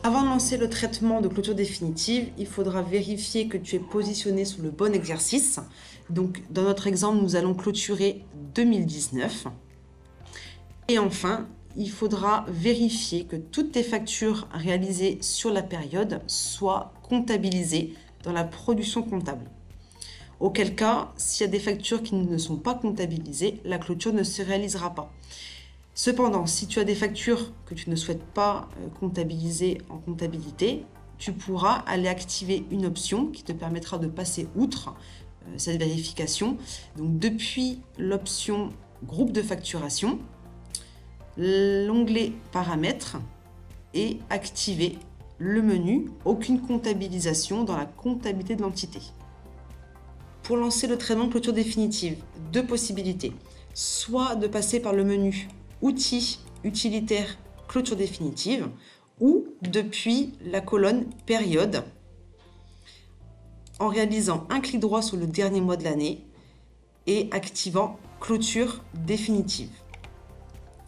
Avant de lancer le traitement de clôture définitive, il faudra vérifier que tu es positionné sur le bon exercice. Donc, dans notre exemple, nous allons clôturer 2019. Et enfin, il faudra vérifier que toutes tes factures réalisées sur la période soient comptabilisées dans la production comptable. Auquel cas, s'il y a des factures qui ne sont pas comptabilisées, la clôture ne se réalisera pas. Cependant, si tu as des factures que tu ne souhaites pas comptabiliser en comptabilité, tu pourras aller activer une option qui te permettra de passer outre cette vérification. Donc, depuis l'option groupe de facturation, l'onglet paramètres et activer le menu aucune comptabilisation dans la comptabilité de l'entité. Pour lancer le traitement de clôture définitive, deux possibilités. Soit de passer par le menu outils utilitaires clôture définitive ou depuis la colonne période en réalisant un clic droit sur le dernier mois de l'année et activant clôture définitive.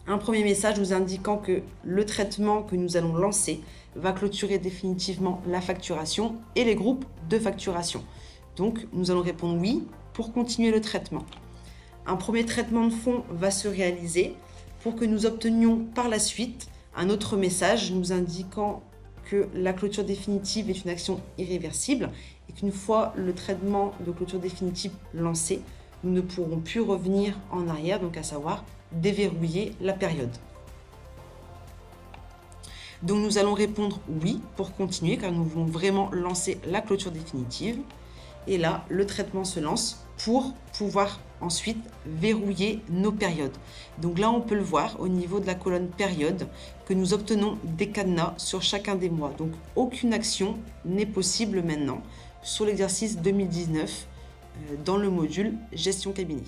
Un premier message vous indiquant que le traitement que nous allons lancer va clôturer définitivement la facturation et les groupes de facturation. Donc, nous allons répondre oui pour continuer le traitement. Un premier traitement de fond va se réaliser pour que nous obtenions par la suite un autre message nous indiquant que la clôture définitive est une action irréversible et qu'une fois le traitement de clôture définitive lancé, nous ne pourrons plus revenir en arrière, donc à savoir déverrouiller la période. Donc nous allons répondre oui pour continuer car nous voulons vraiment lancer la clôture définitive. Et là, le traitement se lance pour pouvoir ensuite verrouiller nos périodes. Donc là, on peut le voir au niveau de la colonne période que nous obtenons des cadenas sur chacun des mois. Donc aucune action n'est possible maintenant sur l'exercice 2019 dans le module gestion cabinet.